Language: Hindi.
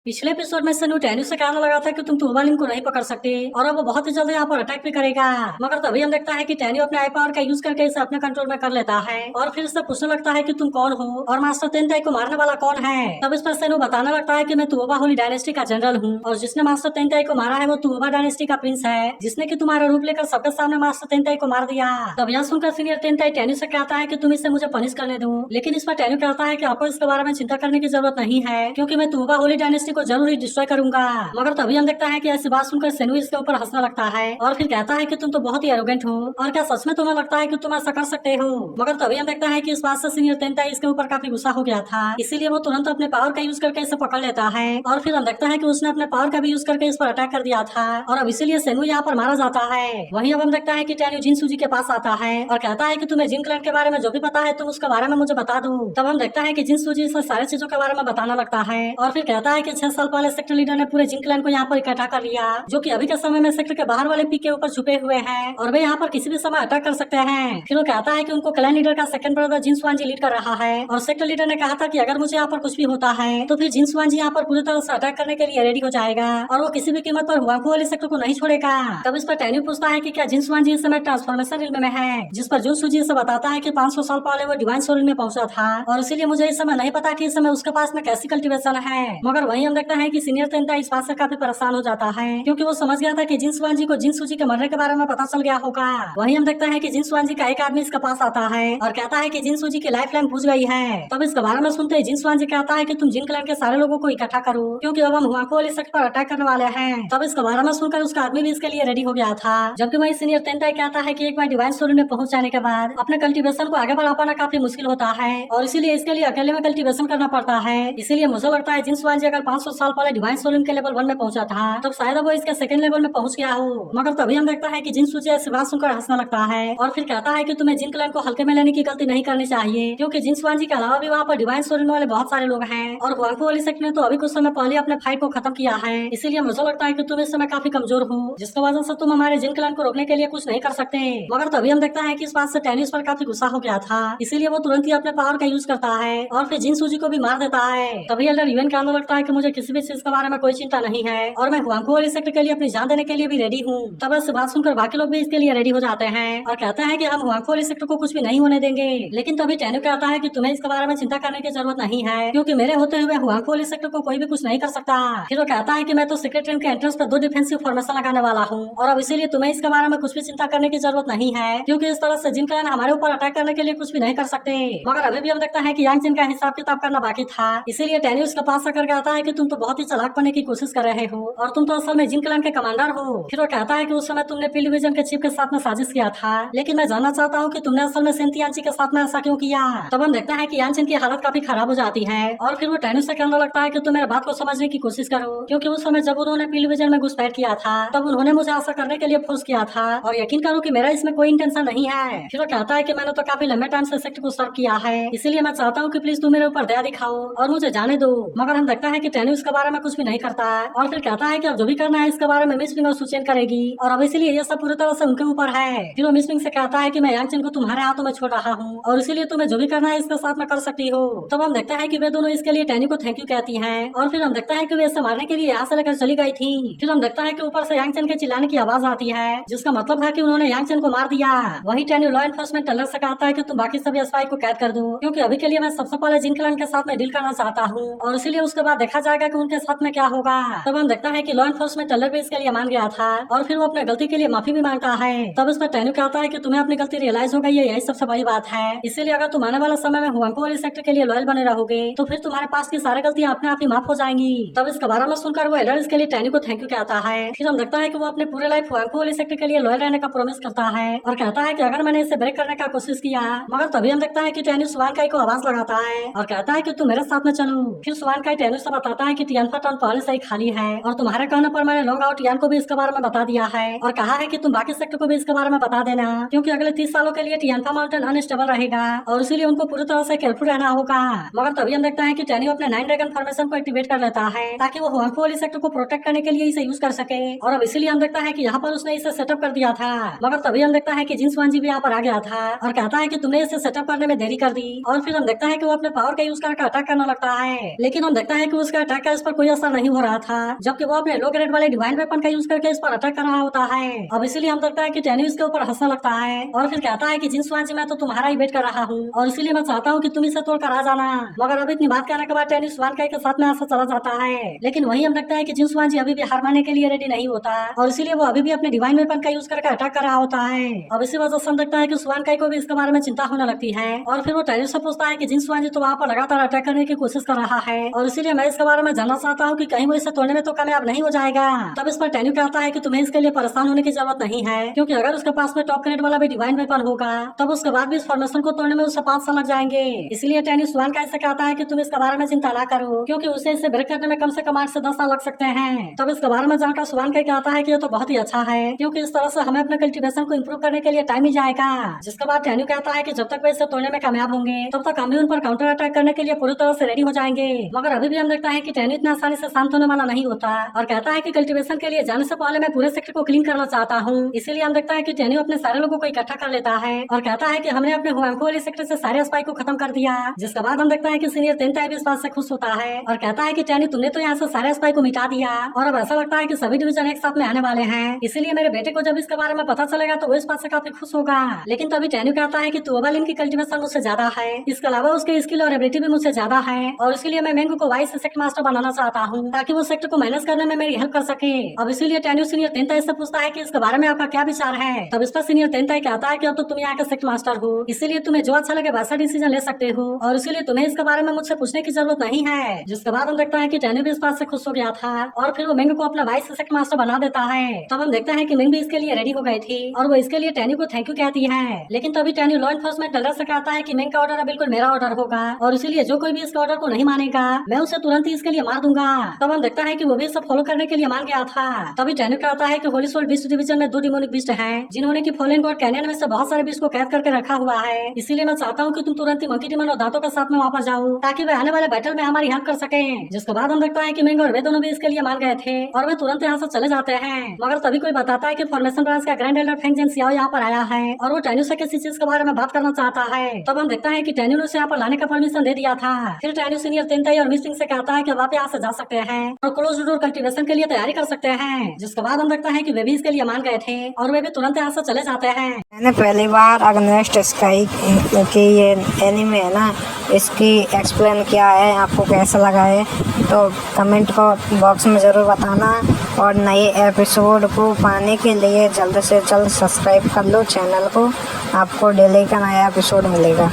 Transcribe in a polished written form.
पिछले एपिसोड में सनु टैन्यू से कहने लगा था कि तुम तुबालिन को नहीं पकड़ सकते और अब वो बहुत ही जल्द यहाँ पर अटैक भी करेगा। मगर तभी हम देखता है कि टैन्यू अपने आई पावर का यूज करके इसे अपने कंट्रोल में कर लेता है और फिर इससे पूछने लगता है कि तुम कौन हो और मास्टर तेनताई को मारने वाला कौन है। तब इस पर सनु बताने लगता है कि मैं तुओबा होली डायनेस्टी का जनरल हूँ और जिसने मास्टर तेनताई को मारा है वो तुओबा डायनेस्टी का प्रिंस है, जिसने की तुम्हारा रूप लेकर सबके सामने मास्टर तेनताई को मार दिया। तब यह सुनकर सीनियर तेनताई टैन्यू से कहता है कि तुम इसे मुझे पनिश करने दो, लेकिन इस पर टैन्यू कहता है कि आपको इसके बारे में चिंता करने की जरूरत नहीं है क्योंकि मैं तुओबा होली डायनेस्टी को जरूर ही डिस्ट्रॉय करूंगा। मगर तभी हम देखता है कि ऐसी बात सुनकर सेनु इसके ऊपर हंसने लगता है और फिर कहता है कि तुम तो बहुत ही एरोगेंट हो और क्या सच में तुम्हें लगता है कि तुम ऐसा कर सकते हो। मगर तभी हम देखता है कि इस बात से सीनियर तेनताई इसके ऊपर काफी गुस्सा हो गया था, इसीलिए वो तुरंत अपने पावर का यूज करके इसे पकड़ लेता है और फिर हम देखता है कि उसने अपने पावर का भी यूज करके इस पर अटैक कर दिया था और अब इसीलिए सेनु यहाँ पर मारा जाता है। वहीं अब हम देखता है कि टैन्यू जिनसू के पास आता है और कहता है कि तुम्हें जिन क्लैन के बारे में जो भी पता है तुम उसके बारे में मुझे बता दो। तब हम देखता है कि जिनसू से सारी चीजों के बारे में बताना लगता है और फिर कहता है कि 6 साल पहले सेक्टर लीडर ने पूरे जिन क्लैन को यहाँ पर इकट्ठा कर लिया, जो कि अभी के समय में सेक्टर के बाहर वाले पीक के ऊपर छुपे हुए हैं और वे यहाँ पर किसी भी समय अटैक कर सकते हैं। फिर वो कहता है कि उनको क्लैन लीडर का सेकंड ब्रदर जिन स्वान जी लीड कर रहा है और सेक्टर लीडर ने कहा था कि अगर मुझे यहाँ पर कुछ भी होता है तो फिर जिन स्वान जी यहाँ पर पूरी तरह से अटैक करने के लिए रेडी हो जाएगा और वो किसी भी कीमत पर हुआंगफू वाले सेक्टर को नहीं छोड़ेगा। तब इस पर टैन्यू पूछता है कि क्या जिन स्वान जी इस समय ट्रांसफॉर्मेशन रिल्म में है, जिस पर जुन सूजी से बताता है कि 500 साल पहले वो डिवाइन सोल में पहुंचा था और इसीलिए मुझे इस समय नहीं पता कि इस समय उसके पास में कैसी कल्टीवेशन है। मगर वहीं हम देखते हैं कि सीनियर तेनताई इस बात से काफी परेशान हो जाता है क्योंकि वो समझ गया था कि जिन स्वान जी को जिन सूजी के मरने के बारे में पता चल गया होगा। वहीं हम देखते हैं कि जिन स्वान जी का एक आदमी इसके पास आता है और कहता है कि जिन सूजी की लाइफ लाइन बुझ गई है। तब इसके बारे में सुनते ही जिन स्वान जी कहता है कि तुम जिन क्लैन के सारे लोगों को इकट्ठा करो क्योंकि अब हम हुआंगफू वाली सेक्टर पर अटैक करने वाले हैं। तब इसके बारे में सुनकर उसका आदमी भी इसके लिए रेडी हो गया था, जबकि वही सीनियर तेनताई कहता है कि एक बार डिवाइन सोल में पहुंच जाने के बाद अपने कल्टीवेशन को आगे बढ़ा पाना काफी मुश्किल होता है और इसीलिए इसके लिए अकेले में कल्टीवेशन करना पड़ता है। इसीलिए मुझे लगता है जिन स्वान जी अगर 500 साल पहले डिवाइन सोल के लेवल 1 में पहुंचा था तब शायद वो इसके सेकंड लेवल में पहुंच गया हो। मगर तभी हम देखता है कि जिन सूजी ऐसी बात सुनकर हंसने लगता है और फिर कहता है कि तुम्हें जिन क्लैन को हल्के में लेने की गलती नहीं करनी चाहिए क्योंकि जिन स्वान जी के अलावा भी वहाँ पर डिवाइन सोल वाले बहुत सारे लोग हैं और हुआंगफू वाली सेक्टर ने तो अभी कुछ समय पहले अपने फाइट को खत्म किया है। इसीलिए मुझे लगता है कि तुम इस समय काफी कमजोर हो जिसकी वजह से तुम हमारे जिन क्लैन को रोकने के लिए कुछ नहीं कर सकते। मगर तभी हम देखता है कि इस बात से टैन्यू पर काफी गुस्सा हो गया था, इसीलिए वो तुरंत ही अपने पावर का यूज करता है और फिर जिन सूजी को भी मार देता है। तभी एल्डर यूएन कहने लगता है कि मुझे किसी भी चीज के बारे में कोई चिंता नहीं है और मैं हुआंगफू वाली सेक्टर के लिए अपनी जान देने के लिए भी रेडी हूँ। तब ऐसी बात सुनकर बाकी लोग भी इसके लिए रेडी हो जाते हैं और कहते हैं कि हम हुआंगफू वाली सेक्टर को कुछ भी नहीं होने देंगे। लेकिन तभी टैन्यू कहता है कि तुम्हें इसके बारे में चिंता करने की जरूरत नहीं है क्योंकि मेरे होते हुए हुआंगफू वाली सेक्टर को कोई भी कुछ नहीं कर सकता। फिर वो कहता है कि मैं तो सीक्रेट रूम के एंट्रेंस पर 2 डिफेंसिव फॉर्मेशन लगाने वाला हूँ और अब इसीलिए तुम्हें इसके बारे में कुछ भी चिंता करने की जरूरत नहीं है क्योंकि इस तरह से जिन क्लैन हमारे ऊपर अटैक करने के लिए कुछ भी नहीं कर सकते। मगर अभी भी हम देखता है कि यांग चिन का हिसाब किताब करना बाकी था, इसीलिए टैन्यू उसके पास आकर कहता है कि तुम तो बहुत ही चालाक बनने की कोशिश कर रहे हो और तुम तो असल में जिन क्लैन के कमांडर हो। फिर वो कहता है कि उस समय तुमने टेलीविजन के चीफ के साथ में साजिश किया था, लेकिन मैं जानना चाहता हूँ कि तुमने असल में सेंती यांची के साथ में ऐसा क्यों किया। तब हम देखते हैं कि यांचिन की हालत काफी खराब हो जाती है और फिर वो टैन्यू से कहने लगता है कि तुम मेरे बात को समझने की कोशिश करो क्योंकि उस समय जब उन्होंने टेलीविजन में घुसपैठ किया था तब उन्होंने मुझे ऐसा करने के लिए फोर्स किया था और यकीन करो कि मेरा इसमें कोई इंटेंशन नहीं है। फिर वो कहता है कि मैंने तो काफी लंबे टाइम से सेक्टर को सर्व किया है, इसीलिए मैं चाहता हूँ कि प्लीज तुम मेरे ऊपर दया दिखाओ और मुझे जाने दो। मगर हम देखता है कि टैन्यू इसके बारे में कुछ भी नहीं करता और फिर कहता है कि अब जो भी करना है इसके बारे में मिस विंग और सुचेन करेगी और अब इसीलिए ये सब पूरी तरह से उनके ऊपर है। फिर वो मिस विंग से कहता है कि मैं यांगचिन को तुम्हारे हाथों में छोड़ रहा हूँ और इसीलिए तुम्हें जो भी करना है इसके साथ में कर सकती हो। तब हम देखते हैं कि वे दोनों इसके लिए टैन्यू को थैंक यू कहती हैं और फिर हम देखता है कि वे इसे मारने के लिए यहाँ से लेकर चली गई थी। फिर हम देखता है कि ऊपर से यांगचिन के चिल्लाने की आवाज आती है जिसका मतलब है कि उन्होंने यांगचिन को मार दिया। वही टैन्यू लॉ एनफोर्समेंट टेलर से कहता है कि तुम बाकी सभी स्पाई को कैद कर दो क्योंकि अभी के लिए मैं सबसे पहले जिन क्लैन के साथ में डील करना चाहता हूँ और इसीलिए उसके बाद देखा जाएगा कि उनके साथ में क्या होगा। तब हम देखता है कि लॉ एनफोर्समेंट टेलर भी इसके लिए मान गया था और फिर वो अपने गलती के लिए माफी भी मांगता है। तब इस पर टैन्यू कहता है कि तुम्हें अपनी गलती रियलाइज हो गई है, यही सबसे बड़ी बात है। इसीलिए अगर तुम आने वाले समय में हुआंगफू वाली सेक्टर के लिए लॉयल बने रहोगे तो फिर तुम्हारे पास की सारी गलतियां अपने आप ही माफ हो जाएंगी। तब इसके बारे में सुनकर वो एल्डर इसके लिए टैन्यू को थैंक यू कहता है। फिर हम देखता है कि वो अपने पूरे लाइफ हुआंगफू वाली सेक्टर के लिए लॉयल रहने का प्रॉमिस करता है और कहता है कि अगर मैंने इसे ब्रेक करने का कोशिश किया। मगर तभी हम देखता है कि टैन्यू स्वान काई को आवाज लगाता है और कहता है कि तुम मेरे साथ में चलो। फिर स्वान काई टैन्यू से बताता है कि टियानफा टाउन पहले से ही खाली है और तुम्हारे कहने पर मैंने लॉन्ग आउट टियान को भी इसके बारे में बता दिया है और कहा है कि तुम बाकी सेक्टर को भी इसके बारे में बता देना क्योंकि अगले 30 सालों के लिए टियानफा माउंटेन अनस्टेबल रहेगा और इसीलिए उनको पूरी तरह से केयरफुल रहना होगा। मगर तभी हम देखता है कि टैन्यू अपने 9 ड्रैगन फॉर्मेशन को एक्टिवेट कर लेता है ताकि वो हुआंगफू वाली सेक्टर को प्रोटेक्ट करने के लिए इसे यूज कर सके और अब इसीलिए हम देखता है कि यहाँ पर उसने इसे सेटअप कर दिया था। मगर तभी हम देखता है कि जिन स्वान जी भी यहाँ पर आ गया था और कहता है कि तुमने इसे सेटअप करने में देरी कर दी और फिर हम देखता है कि वो अपने पावर का यूज करके अटैक करने लगता है। लेकिन हम देखता है कि उसका अटैक का इस पर कोई असर नहीं हो रहा था, जबकि वो अपने लो ग्रेड वाले डिवाइन वेपन का यूज करके इस पर अटैक कर रहा होता है। अब इसीलिए हम लगता है कि टैन्यू इसके ऊपर हंसने लगता है और फिर कहता है कि जिन स्वांजी मैं तो तुम्हारा ही वेट कर रहा हूँ और इसीलिए मैं चाहता हूँ कि तुम इसे तोड़कर आ जाना। मगर अब इतनी बात कहने के बाद टैन्यू स्वानकाई के साथ में ऐसा चला जाता है, लेकिन वही हम लगता है कि जिन स्वांजी अभी भी हार मानने के लिए रेडी नहीं होता और इसीलिए वो अभी भी अपने डिवाइन वेपन का यूज करके अटैक कर रहा होता है। अब इसी वजह से हम लगता है कि स्वानकाई को भी इसके बारे में चिंता होने लगती है और फिर वो टैन्यू से पूछता है कि जिन स्वांजी तो वहाँ पर लगातार अटैक करने की कोशिश कर रहा है और इसीलिए मैं इसके बारे में जानना चाहता हूँ कि कहीं वो इसे तोड़ने में तो कामयाब नहीं हो जाएगा। तब इस पर टैन्यू कहता है कि तुम्हें इसके लिए परेशान होने की जरूरत नहीं है, क्योंकि अगर उसके पास में टॉप ग्रेड वाला भी डिवाइन वेपन होगा तब उसके बाद भी इस फॉर्मेशन को तोड़ने में उसे 5 साल लग जाएंगे। इसलिए टैन्यू स्वानकाई से कहता है कि तुम इसके बारे में चिंता ना करो, क्योंकि उसे इसे ब्रेक करने में कम से कम 8 से 10 साल लग सकते हैं। तब इसके बारे में जानकर स्वानकाई कहता है कि ये तो बहुत ही अच्छा है, क्योंकि इस तरह से हमें अपने कल्टीवेशन को इम्प्रूव करने के लिए टाइम ही जाएगा। जिसके बाद टैन्यू कहता है कि जब तक वे इसे तोड़ने में कामयाब होंगे तब तक हम भी उन पर काउंटर अटैक करने के लिए पूरी तरह से रेडी हो जाएंगे। मगर अभी भी हम देखता है कि टैन्यू इतना आसानी से शांत होने वाला नहीं होता और कहता है कि कल्टीवेशन के लिए जाने से पहले मैं पूरे सेक्टर को क्लीन करना चाहता हूँ। इसीलिए हम देखता है कि टैन्यू अपने सारे लोगों को इकट्ठा कर लेता है और कहता है कि हमने अपने हुआंगफू वाले सेक्टर से सारे स्पाई को खत्म कर दिया। जिसके बाद हम देखता है कि सीनियर तेनताई भी इस बात से खुश होता है और कहता है कि टैन्यू तुमने तो यहाँ से सारे स्पाई को मिटा दिया और अब ऐसा लगता है कि सभी डिवीजन एक साथ में आने वाले हैं। इसीलिए मेरे बेटे को जब इसके बारे में पता चलेगा तो वो इस बात से काफी खुश होगा। लेकिन तभी टैन्यू कहता है कि तुओबालिन की कल्टीवेशन मुझसे ज्यादा है, इसके अलावा उसके स्किल और एबिलिटी भी मुझसे ज्यादा है और इसलिए मैं मेंगू को वाइस सेक्टर मास्टर बनाना चाहता हूँ ताकि वो सेक्टर को मैनेज करने में मेरी हेल्प कर सके। अब इसीलिए टैन्यू सीनियर तेनताई से पूछता है कि इसके बारे में आपका क्या विचार है। तब इस पर सीनियर तेनताई कहता है कि अब तो तुम यहाँ के सेक्टर मास्टर हो, इसीलिए तुम्हें जो अच्छा लगे वैसा डिसीजन ले सकते हो और इसीलिए तुम्हें इसके बारे में मुझसे पूछने की जरूरत नहीं है। जिसके बाद हम देखता है कि टैन्यू भी इस बात से खुश हो गया था और फिर वो मेंगू को अपना वाइस सेक्टर मास्टर बना देता है। तब हम देखते हैं कि मेंग भी इसके लिए रेडी हो गई थी और वो इसके लिए टैन्यू को थैंक यू कहती है। लेकिन तभी टैन्यू लॉ एनफोर्समेंट टेलर से कहता है कि मेंग का ऑर्डर बिल्कुल मेरा ऑर्डर होगा और इसीलिए जो कोई भी इसके ऑर्डर को नहीं मानेगा मैं उसे तुरंत ही इसके लिए मार दूंगा। तब हम देखता है कि वो भी सब फॉलो करने के लिए मान गया था। तभी टैन्यू कहता है कि होली सोल बीस्ट डिवीजन में 2 डिमोनिक बीस्ट हैं जिन्होंने की फॉलन गॉड कैनियन में से बहुत सारे बीस्ट को कैद करके रखा हुआ है। इसीलिए मैं चाहता हूँ कि तुम तुरंत ही मंकी डिमन और दांतों के साथ में वापस जाओ ताकि वे आने वाले बैटल में हमारी हेल्प कर सके। जिसके बाद हम देखता है कि मेंग और वे दोनों भी इसके लिए मान गए थे और वे तुरंत यहाँ से चले जाते हैं। मगर तभी कोई बताता है कि फॉर्मेशन ब्रांच का ग्रैंड एल्डर फेंग जेन सियाओ यहाँ पर आया है और वो टैन्यू से किसी चीज के बारे में बात करना चाहता है। तब हम देखता है कि टैन्यू ने उसे यहाँ पर लाने का परमिशन दे दिया था। फिर टैन्यू सीनियर तेनताई और मिस्टिंग से कहता है कि अब आप यहाँ से जा सकते हैं और क्लोज डोर कल्टीवेशन के लिए तैयारी कर सकते हैं। जिसके बाद हम देखता है कि वे भी इसके लिए मान गए थे और वे भी तुरंत यहाँ से चले जाते हैं। मैंने पहली बार अगनेस्ट स्काई की ये एनीमे है ना, इसकी एक्सप्लेन किया है, आपको कैसा लगा है तो कमेंट को बॉक्स में ज़रूर बताना और नए एपिसोड को पाने के लिए जल्द से जल्द सब्सक्राइब कर लो चैनल को, आपको डेली का नया एपिसोड मिलेगा।